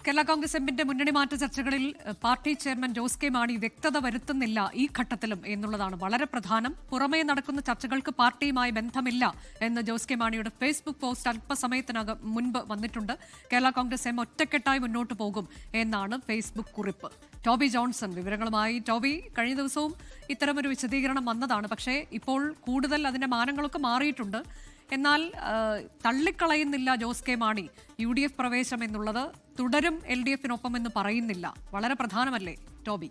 കേരള കോൺഗ്രസ് എമ്മിന്റെ മുന്നണി മാറ്റ ചർച്ചകളിൽ party chairman Jose K Mani വ്യക്തത വരുത്തുന്നില്ല ഈ ഘട്ടത്തിലും എന്നുള്ളതാണ് വളരെ പ്രധാനം. പുറമേ നടക്കുന്ന ചർച്ചകൾക്ക് പാർട്ടിയുമായി ബന്ധമില്ല എന്ന് ജോസ് കെ മാണിയുടെ ഫേസ്ബുക്ക് പോസ്റ്റ് അല്പസമയത്തിനകം മുൻപ് വന്നിട്ടുണ്ട്. കേരള കോൺഗ്രസ് എം ഒറ്റക്കെട്ടായി മുന്നോട്ട് പോകും എന്നാണ് ഫേസ്ബുക്ക് കുറിപ്പ്. ടോബി ജോൺസൺ വിവരങ്ങളുമായി. ടോബി, കഴിഞ്ഞ ദിവസവും ഇത്തരമൊരു വിശദീകരണം വന്നതാണ്, പക്ഷേ ഇപ്പോൾ കൂടുതൽ അതിന്റെ മാനങ്ങളൊക്കെ മാറിയിട്ടുണ്ട്. എന്നാൽ തള്ളിക്കളയുന്നില്ല ജോസ് കെ മാണി UDF പ്രവേശം എന്നുള്ളത്, തുടരും LDFനൊപ്പം എന്ന് പറയുന്നില്ല. വളരെ പ്രധാനമല്ലേ ടോബി?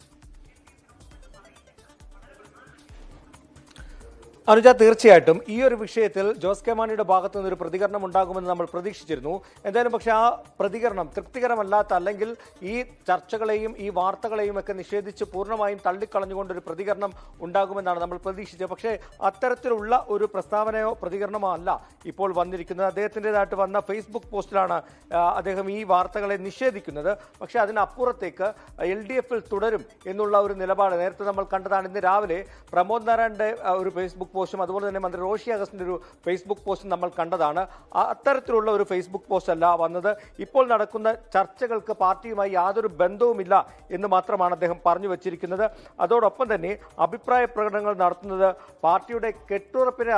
അനുജ, തീർച്ചയായിട്ടും ഈ ഒരു വിഷയത്തിൽ ജോസ് കെ മാണിയുടെ ഭാഗത്തു നിന്നൊരു പ്രതികരണം ഉണ്ടാകുമെന്ന് നമ്മൾ പ്രതീക്ഷിച്ചിരുന്നു. എന്തായാലും പക്ഷേ ആ പ്രതികരണം തൃപ്തികരമല്ലാത്ത, അല്ലെങ്കിൽ ഈ ചർച്ചകളെയും ഈ വാർത്തകളെയും ഒക്കെ നിഷേധിച്ച് പൂർണ്ണമായും തള്ളിക്കളഞ്ഞുകൊണ്ടൊരു പ്രതികരണം ഉണ്ടാകുമെന്നാണ് നമ്മൾ പ്രതീക്ഷിച്ചത്. പക്ഷേ അത്തരത്തിലുള്ള ഒരു പ്രസ്താവനയോ പ്രതികരണമോ അല്ല ഇപ്പോൾ വന്നിരിക്കുന്നത്. അദ്ദേഹത്തിൻ്റെതായിട്ട് വന്ന ഫേസ്ബുക്ക് പോസ്റ്റിലാണ് അദ്ദേഹം ഈ വാർത്തകളെ നിഷേധിക്കുന്നത്. പക്ഷേ അതിനപ്പുറത്തേക്ക് LDFൽ തുടരും എന്നുള്ള ഒരു നിലപാട് നേരത്തെ നമ്മൾ കണ്ടതാണ്. ഇന്ന് രാവിലെ പ്രമോദ് നാരായണന്റെ ഒരു ഫേസ്ബുക്ക് പോസ്റ്റും അതുപോലെ തന്നെ മന്ത്രി റോഷി അഗസ്റ്റിന്റെ ഒരു ഫേസ്ബുക്ക് പോസ്റ്റും നമ്മൾ കണ്ടതാണ്. അത്തരത്തിലുള്ള ഒരു ഫേസ്ബുക്ക് പോസ്റ്റ് അല്ല വന്നത്. ഇപ്പോൾ നടക്കുന്ന ചർച്ചകൾക്ക് പാർട്ടിയുമായി യാതൊരു ബന്ധവുമില്ല എന്ന് മാത്രമാണ് അദ്ദേഹം പറഞ്ഞു വച്ചിരിക്കുന്നത്. അതോടൊപ്പം തന്നെ അഭിപ്രായ പ്രകടനങ്ങൾ നടത്തുന്നത് പാർട്ടിയുടെ കെട്ടുറപ്പിനെ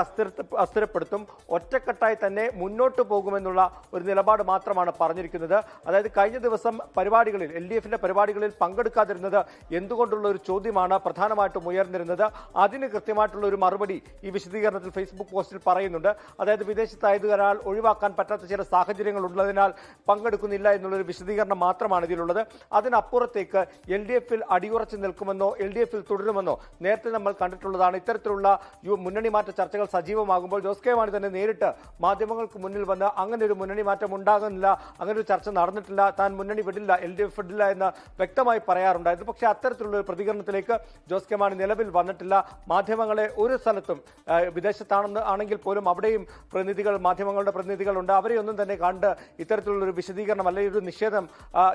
അസ്ഥിരപ്പെടുത്തും, ഒറ്റക്കെട്ടായി തന്നെ മുന്നോട്ട് പോകുമെന്നുള്ള ഒരു നിലപാട് മാത്രമാണ് പറഞ്ഞിരിക്കുന്നത്. അതായത് കഴിഞ്ഞ ദിവസം പരിപാടികളിൽ LDFന്റെ പരിപാടികളിൽ പങ്കെടുക്കാതിരുന്നത് എന്തുകൊണ്ടുള്ള ഒരു ചോദ്യമാണ് പ്രധാനമായിട്ടും ഉയർന്നിരുന്നത്. അതിന് കൃത്യമായിട്ടുള്ള ഒരു മറുപടി ഈ വിശദീകരണത്തിൽ ഫേസ്ബുക്ക് പോസ്റ്റിൽ പറയുന്നുണ്ട്. അതായത് വിദേശത്തായതുകൊണ്ടാൽ ഒഴിവാക്കാൻ പറ്റാത്ത ചില സാഹചര്യങ്ങൾ ഉള്ളതിനാൽ പങ്കെടുക്കുന്നില്ല എന്നുള്ളൊരു വിശദീകരണം മാത്രമാണ് ഇതിലുള്ളത്. അതിനപ്പുറത്തേക്ക് LDFൽ അടിയുറച്ച് നിൽക്കുമെന്നോ LDFൽ തുടരുമെന്നോ നേരത്തെ നമ്മൾ കണ്ടിട്ടുള്ളതാണ്. ഇത്തരത്തിലുള്ള മുന്നണി മാറ്റ ചർച്ചകൾ സജീവമാകുമ്പോൾ ജോസ് കെ മാണി തന്നെ നേരിട്ട് മാധ്യമങ്ങൾക്ക് മുന്നിൽ വന്ന് അങ്ങനെ ഒരു മുന്നണി മാറ്റം ഉണ്ടാകുന്നില്ല, അങ്ങനെ ഒരു ചർച്ച നടന്നിട്ടില്ല, താൻ മുന്നണി വിടില്ല, LDF വിടില്ല എന്ന് വ്യക്തമായി പറയാറുണ്ടായിരുന്നു. പക്ഷേ അത്തരത്തിലുള്ള ഒരു പ്രതികരണത്തിലേക്ക് ജോസ് കെ മാണി നിലവിൽ വന്നിട്ടില്ല. മാധ്യമങ്ങളെ ഒരു സ്ഥലത്തും വിദേശത്താണെന്ന് ആണെങ്കിൽ പോലും അവിടെയും മാധ്യമങ്ങളുടെ പ്രതിനിധികളുണ്ട്. അവരെയൊന്നും തന്നെ കണ്ട് ഇത്തരത്തിലുള്ളൊരു വിശദീകരണം അല്ലെങ്കിൽ ഒരു നിഷേധം,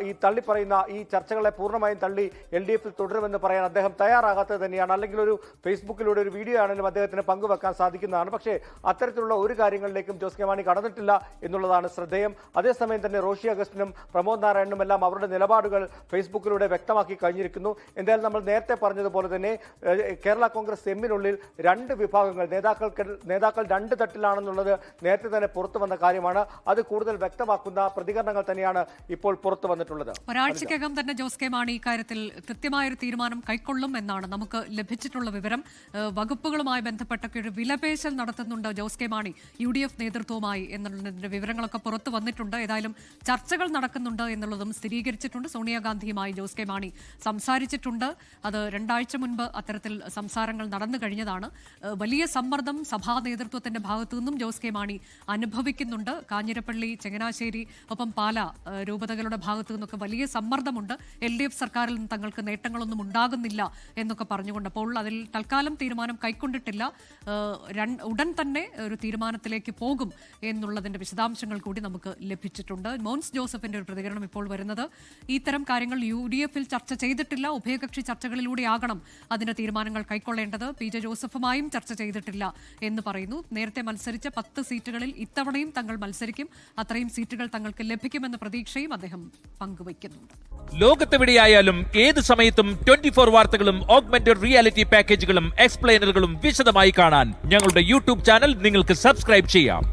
ഈ തള്ളിപ്പറയുന്ന ഈ ചർച്ചകളെ പൂർണ്ണമായും തള്ളി LDFൽ തുടരുമെന്ന് പറയാൻ അദ്ദേഹം തയ്യാറാകാത്തത് തന്നെയാണ്. അല്ലെങ്കിൽ ഒരു ഫേസ്ബുക്കിലൂടെ ഒരു വീഡിയോ ആണെങ്കിലും അദ്ദേഹത്തിന് പങ്കുവെക്കാൻ സാധിക്കുന്നതാണ്. പക്ഷേ അത്തരത്തിലുള്ള ഒരു കാര്യങ്ങളിലേക്കും ജോസ് കെ മാണി കടന്നിട്ടില്ല എന്നുള്ളതാണ് ശ്രദ്ധേയം. അതേസമയം തന്നെ റോഷി അഗസ്റ്റിനും പ്രമോദ് നാരായണനും എല്ലാം അവരുടെ നിലപാടുകൾ ഫേസ്ബുക്കിലൂടെ വ്യക്തമാക്കി കഴിഞ്ഞിരിക്കുന്നു. എന്തായാലും നമ്മൾ നേരത്തെ പറഞ്ഞതുപോലെ തന്നെ കേരള കോൺഗ്രസ് എമ്മിനുള്ളിൽ രണ്ട് വിഭാഗങ്ങൾ, നേതാക്കൾ രണ്ട് തട്ടിലാണെന്നുള്ളത് നേരത്തെ തന്നെ പുറത്തു വന്ന കാര്യമാണ്. അത് കൂടുതൽ വ്യക്തമാക്കുന്ന പ്രതികരണങ്ങൾ തന്നെയാണ് ഇപ്പോൾ പുറത്തു വന്നിട്ടുള്ളത്. ഒരാഴ്ചക്കകം തന്നെ ജോസ് കെ മാണി ഇക്കാര്യത്തിൽ കൃത്യമായൊരു തീരുമാനം കൈക്കൊള്ളും എന്നാണ് നമുക്ക് ലഭിച്ചിട്ടുള്ള വിവരം. വകുപ്പുകളുമായി ബന്ധപ്പെട്ടൊക്കെ ഒരു വിലപേശൽ നടത്തുന്നുണ്ട് ജോസ് കെ മാണി UDF നേതൃത്വവുമായി എന്നുള്ളതിന്റെ വിവരങ്ങളൊക്കെ പുറത്തു വന്നിട്ടുണ്ട്. ഏതായാലും ചർച്ചകൾ നടക്കുന്നുണ്ട് എന്നുള്ളതും സ്ഥിരീകരിച്ചിട്ടുണ്ട്. സോണിയാഗാന്ധിയുമായി ജോസ് കെ മാണി സംസാരിച്ചിട്ടുണ്ട്. അത് 2 ആഴ്ച മുൻപ് അത്തരത്തിൽ സംസാരങ്ങൾ നടന്നു കഴിഞ്ഞതാണ്. വലിയ സമ്മർദ്ദം സഭാ നേതൃത്വത്തിന്റെ ഭാഗത്തു നിന്നും ജോസ് കെ മാണി അനുഭവിക്കുന്നുണ്ട്. കാഞ്ഞിരപ്പള്ളി, ചങ്ങനാശ്ശേരി, ഒപ്പം പാല രൂപതകളുടെ ഭാഗത്തു നിന്നൊക്കെ വലിയ സമ്മർദ്ദമുണ്ട്. LDF സർക്കാരിൽ നിന്ന് തങ്ങൾക്ക് നേട്ടങ്ങളൊന്നും ഉണ്ടാകുന്നില്ല എന്നൊക്കെ പറഞ്ഞുകൊണ്ട്, അപ്പോൾ അതിൽ തൽക്കാലം തീരുമാനം കൈക്കൊണ്ടിട്ടില്ല. ഉടൻ തന്നെ ഒരു തീരുമാനത്തിലേക്ക് പോകും എന്നുള്ളതിന്റെ വിശദാംശങ്ങൾ കൂടി നമുക്ക് ലഭിച്ചിട്ടുണ്ട്. മോൻസ് ജോസഫിന്റെ ഒരു പ്രതികരണം ഇപ്പോൾ വരുന്നത്, ഇത്തരം കാര്യങ്ങൾ UDFൽ ചർച്ച ചെയ്തിട്ടില്ല, ഉഭയകക്ഷി ചർച്ചകളിലൂടെയാകണം അതിന്റെ തീരുമാനങ്ങൾ കൈക്കൊള്ളേണ്ടത്. PJ ജോസഫുമായും ചർച്ച ചെയ്തിട്ടില്ല എന്ന് പറയുന്നു. നേരത്തെ മത്സരിച്ച 10 സീറ്റുകളിൽ ഇത്തവണയും തങ്ങൾ മത്സരിക്കും, അത്രയും സീറ്റുകൾ തങ്ങൾക്ക് ലഭിക്കുമെന്ന പ്രതീക്ഷയും അദ്ദേഹം പങ്കുവയ്ക്കുന്നുണ്ട്. ലോകത്തെവിടെയായാലും ഏത് സമയത്തും 24 വാർത്തകളും ഓഗ്മെന്റഡ് റിയാലിറ്റി പാക്കേജുകളും എക്സ്പ്ലെയിനറുകളും വിശദമായി കാണാൻ ഞങ്ങളുടെ YouTube ചാനൽ നിങ്ങൾക്ക് സബ്സ്ക്രൈബ് ചെയ്യാം.